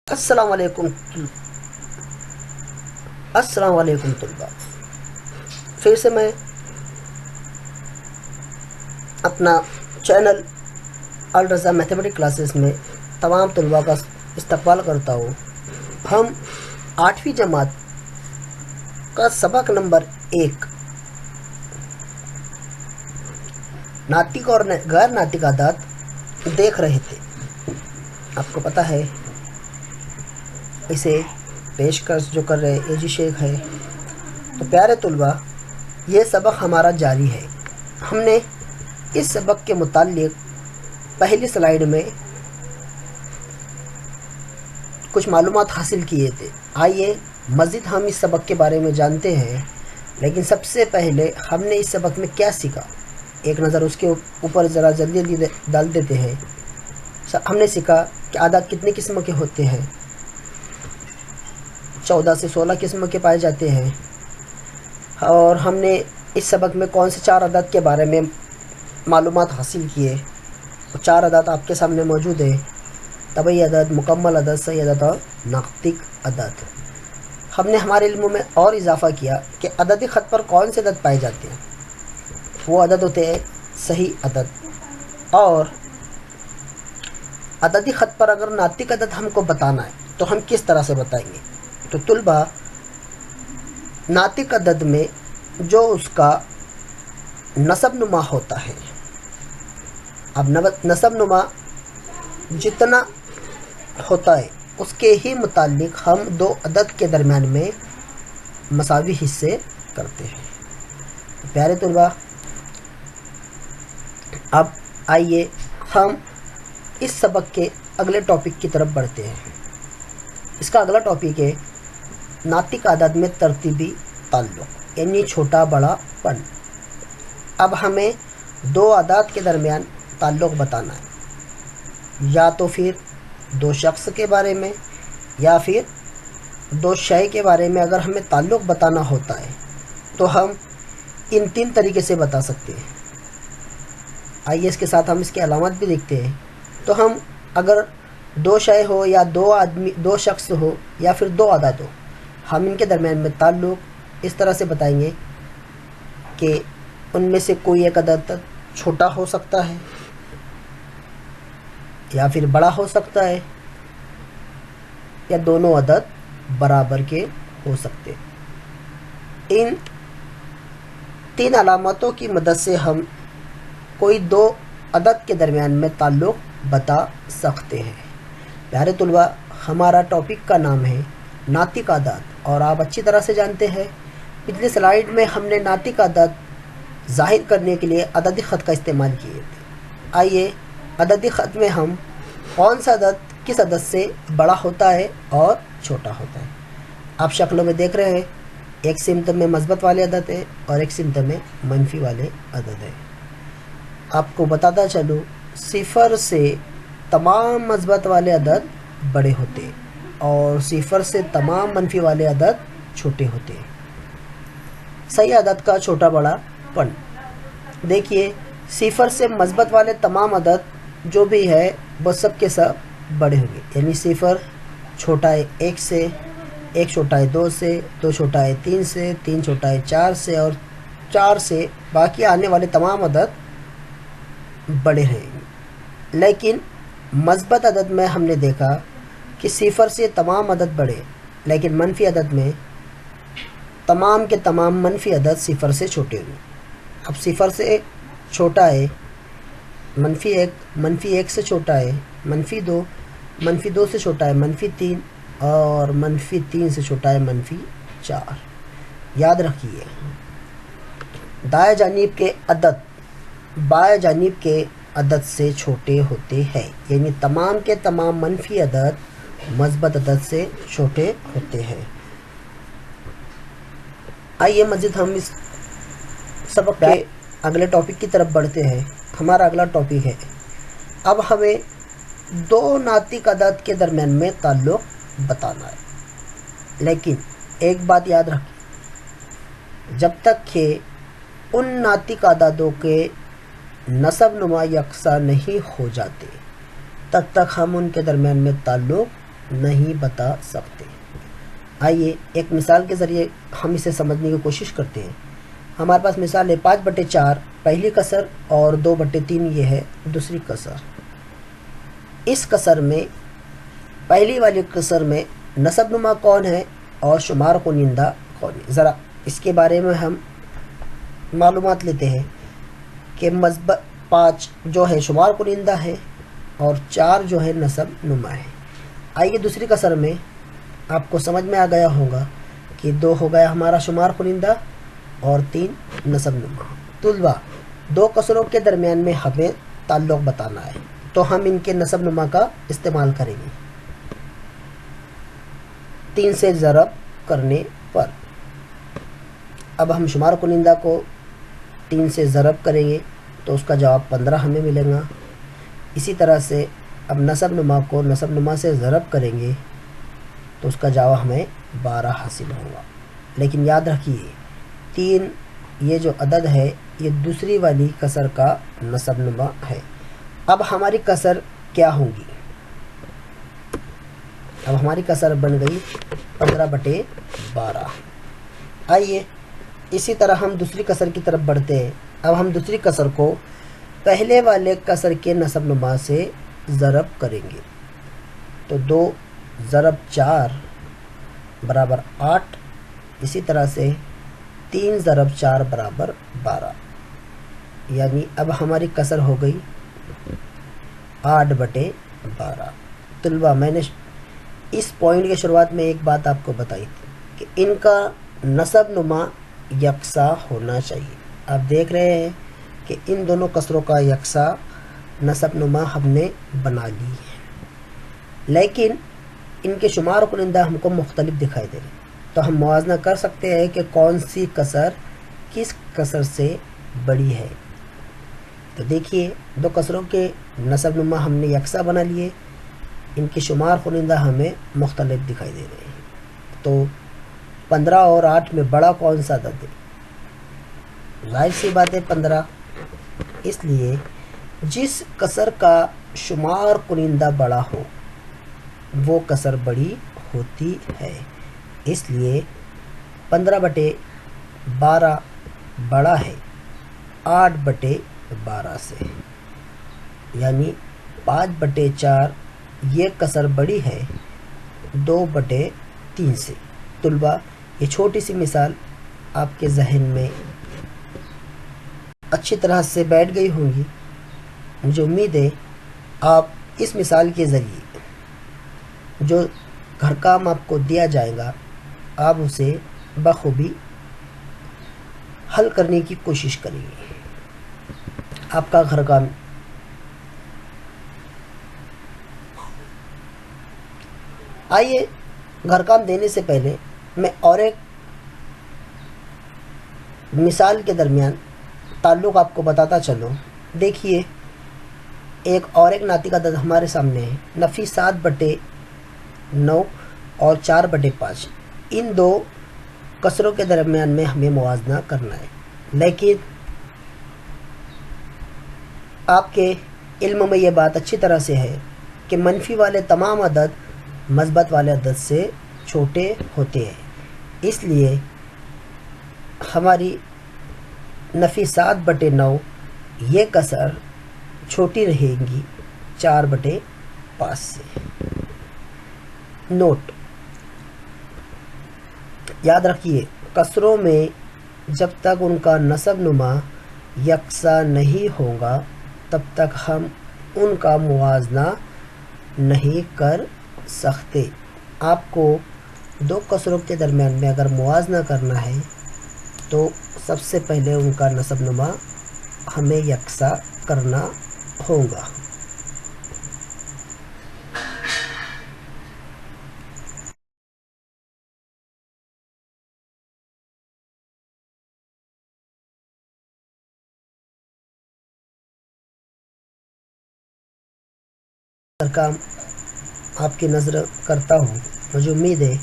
السلام علیکم السلام علیکم طلباء، پھر سے میں اپنا چینل الرضا میتھمیٹک کلاسز میں تمام طلباء کا استقبال کرتا ہوں۔ ہم 8ویں جماعت کا سبق نمبر 1 ناطق اور غیر ناطق اعداد دیکھ رہے تھے۔ آپ کو پتہ ہے اسے پیشکش جو کر رہے اے جی شیخ ہے۔ تو پیارے طلباء، یہ سبق ہمارا جاری ہے۔ ہم نے اس سبق کے متعلق پہلی سلائیڈ میں کچھ معلومات حاصل کیے تھے۔ آئیے مزید ہم اس سبق کے بارے میں جانتے ہیں، لیکن سب سے پہلے ہم نے اس سبق میں کیا سیکھا، ایک نظر اس کے اوپر ذرا جلدی ڈال دیتے ہیں۔ ہم نے سیکھا کہ اعداد کتنے قسم کے ہوتے ہیں، 14 سے 16 قسم کے پائے جاتے ہیں، اور ہم نے اس سبق میں کون سے 4 عدد کے بارے میں معلومات حاصل کیے۔ وہ 4 عدد آپ کے سامنے موجود ہیں: طبعی عدد، مکمل عدد، صحیح عدد اور ناطق عدد۔ ہم نے ہمارے علموں میں اور اضافہ کیا کہ عددی خط پر کون سے عدد پائے جاتے ہیں۔ وہ عدد ہوتے ہیں صحیح عدد، اور عددی خط پر اگر ناطق عدد ہم کو بتانا ہے تو ہم کس طرح سے بتائیں گے؟ تو طلباء، ناطق عدد میں جو اس کا نسب نما ہوتا ہے، اب نسب نما جتنا ہوتا ہے اس کے ہی متعلق ہم 2 عدد کے درمیان میں مساوی حصے کرتے ہیں۔ پیارے طلباء، اب آئیے ہم اس سبق کے اگلے ٹاپک کی طرف بڑھتے ہیں۔ اس کا اگلا ٹاپک ہے ناطق اعداد میں ترتیبی تعلق، یعنی چھوٹا بڑا پن۔ اب ہمیں 2 اعداد کے درمیان تعلق بتانا ہے، یا تو پھر 2 شخص کے بارے میں یا پھر 2 شے کے بارے میں اگر ہمیں تعلق بتانا ہوتا ہے تو ہم ان 3 طریقے سے بتا سکتے ہیں۔ آئیے اس کے ساتھ ہم اس کی علامات بھی دیکھتے ہیں۔ تو ہم اگر 2 شے ہو یا 2 شخص ہو یا پھر 2 عدد ہو، ہم ان کے درمیان میں تعلق اس طرح سے بتائیں گے کہ ان میں سے کوئی ایک عدد چھوٹا ہو سکتا ہے یا پھر بڑا ہو سکتا ہے، یا دونوں عدد برابر کے ہو سکتے ہیں۔ ان 3 علامتوں کی مدد سے ہم کوئی 2 عدد کے درمیان میں تعلق بتا سکتے ہیں۔ پیارے طلباء، ہمارا ٹاپک کا نام ہے ناطق اعداد، اور آپ اچھی طرح سے جانتے ہیں پچھلی سلائیڈ میں ہم نے ناطق اعداد ظاہر کرنے کے لیے عددی خط کا استعمال کیے تھے۔ آئیے عددی خط میں ہم کون سا عدد کس عدد سے بڑا ہوتا ہے اور چھوٹا ہوتا ہے۔ آپ شکلوں میں دیکھ رہے ہیں، ایک سمت میں مثبت والے عدد ہے اور ایک سمت میں منفی والے عدد ہے۔ آپ کو بتاتا چلوں، 0 سے تمام مثبت والے عدد بڑے ہوتے ہیں اور 0 سے تمام منفی والے عدد چھوٹے ہوتے ہیں۔ صحیح عدد کا چھوٹا بڑا پن دیکھیے، 0 سے مثبت والے تمام عدد جو بھی ہے وہ سب کے سب بڑے ہوں گے، یعنی 0 چھوٹا ہے 1 سے، 1 چھوٹا ہے 2 سے، 2 چھوٹا ہے 3 سے، 3 چھوٹا ہے 4 سے، اور 4 سے باقی آنے والے تمام عدد بڑے رہیں گے۔ لیکن مثبت عدد میں ہم نے دیکھا کہ 0 سے تمام عدد بڑے، لیکن منفی عدد میں تمام کے تمام منفی عدد 0 سے چھوٹے ہوئے۔ اب 0 سے چھوٹا ہے -1، -1 سے چھوٹا ہے -2، -2 سے چھوٹا ہے -3، اور -3 سے چھوٹا ہے -4۔ یاد رکھیے، دائیں جانب کے عدد بائیں جانب کے عدد سے چھوٹے ہوتے ہیں، یعنی تمام کے تمام منفی عدد مثبت عدد سے چھوٹے ہوتے ہیں۔ آئیے مزید ہم اس سبق کے اگلے ٹاپک کی طرف بڑھتے ہیں۔ ہمارا اگلا ٹاپک ہے، اب ہمیں 2 ناطق اعداد کے درمیان میں تعلق بتانا ہے۔ لیکن ایک بات یاد رکھیں، جب تک کہ ان ناطق اعدادوں کے نسب نما یکساں نہیں ہو جاتے تب تک ہم ان کے درمیان میں تعلق نہیں بتا سکتے۔ آئیے ایک مثال کے ذریعے ہم اسے سمجھنے کی کوشش کرتے ہیں۔ ہمارے پاس مثال ہے 5/4 پہلی کسر اور 2/3 یہ ہے دوسری کسر۔ اس کسر میں پہلی والی کسر میں نسب نما کون ہے اور شمار کنندہ کون ہے؟ ذرا اس کے بارے میں ہم معلومات لیتے ہیں کہ 5 جو ہے شمار کنندہ ہے اور 4 جو ہے نسب نما ہے۔ آئیے دوسری کسر میں آپ کو سمجھ میں آ گیا ہوگا کہ 2 ہو گیا ہمارا شمار کنندہ اور 3 نسب نما۔ طلبہ 2 کسروں کے درمیان میں ہمیں تعلق بتانا ہے تو ہم ان کے نسب نما کا استعمال کریں گے 3 سے ضرب کرنے پر۔ اب ہم شمار کنندہ کو 3 سے ضرب کریں گے تو اس کا جواب 15 ہمیں ملے گا۔ اسی طرح سے اب نسب نما کو نسب نما سے ضرب کریں گے تو اس کا جواب ہمیں 12 حاصل ہوگا۔ لیکن یاد رکھیے 3 یہ جو عدد ہے یہ دوسری والی کسر کا نسب نما ہے۔ اب ہماری کسر کیا ہوگی؟ اب ہماری کسر بن گئی 15/12۔ آئیے اسی طرح ہم دوسری کسر کی طرف بڑھتے ہیں۔ اب ہم دوسری کسر کو پہلے والے کسر کے نسب نما سے ضرب کریں گے تو 2 ضرب 4 برابر 8۔ اسی طرح سے 3 ضرب 4 برابر 12، یعنی اب ہماری کسر ہو گئی 8/12۔ طلبہ میں نے اس پوائنٹ کے شروعات میں ایک بات آپ کو بتائی تھی کہ ان کا نسب نما یکساں ہونا چاہیے۔ آپ دیکھ رہے ہیں کہ ان دونوں کسروں کا یکساں نسب نما ہم نے بنا لی ہے، لیکن ان کے شمار کنندہ ہم کو مختلف دکھائی دے رہے ہیں تو ہم موازنہ کر سکتے ہیں کہ کون سی کسر کس کسر سے بڑی ہے۔ تو دیکھیے 2 کسروں کے نسب نما ہم نے یکساں بنا لیے، ان کے شمار کنندہ ہمیں مختلف دکھائی دے رہے ہیں۔ تو 15 اور 8 میں بڑا کون سا عدد ہے؟ ظاہر سی بات ہے 15۔ اس لیے جس کسر کا شمار کنندہ بڑا ہو وہ کسر بڑی ہوتی ہے، اس لیے 15/12 بڑا ہے 8/12 سے، یعنی 5/4 یہ کسر بڑی ہے 2/3 سے۔ طلبہ یہ چھوٹی سی مثال آپ کے ذہن میں اچھی طرح سے بیٹھ گئی ہوں گی۔ مجھے امید ہے آپ اس مثال کے ذریعے جو گھر کام آپ کو دیا جائے گا آپ اسے بخوبی حل کرنے کی کوشش کریں گے۔ آپ کا گھر کام آئیے گھر کام دینے سے پہلے میں اور ایک مثال کے درمیان تعلق آپ کو بتاتا چلوں۔ دیکھیے ایک اور ایک ناطق عدد ہمارے سامنے ہے، نفی 7/9 اور 4/5۔ ان 2 کسروں کے درمیان میں ہمیں موازنہ کرنا ہے، لیکن آپ کے علم میں یہ بات اچھی طرح سے ہے کہ منفی والے تمام عدد مثبت والے عدد سے چھوٹے ہوتے ہیں، اس لیے ہماری نفی 7/9 یہ کسر چھوٹی رہے گی 4/5 سے۔ نوٹ یاد رکھیے کسروں میں جب تک ان کا نسب نما یکساں نہیں ہوگا تب تک ہم ان کا موازنہ نہیں کر سکتے۔ آپ کو 2 کسروں کے درمیان میں اگر موازنہ کرنا ہے تو سب سے پہلے ان کا نسب نما ہمیں یکساں کرنا ہوگا۔ کام آپ کی نظر کرتا ہوں، مجھے امید ہے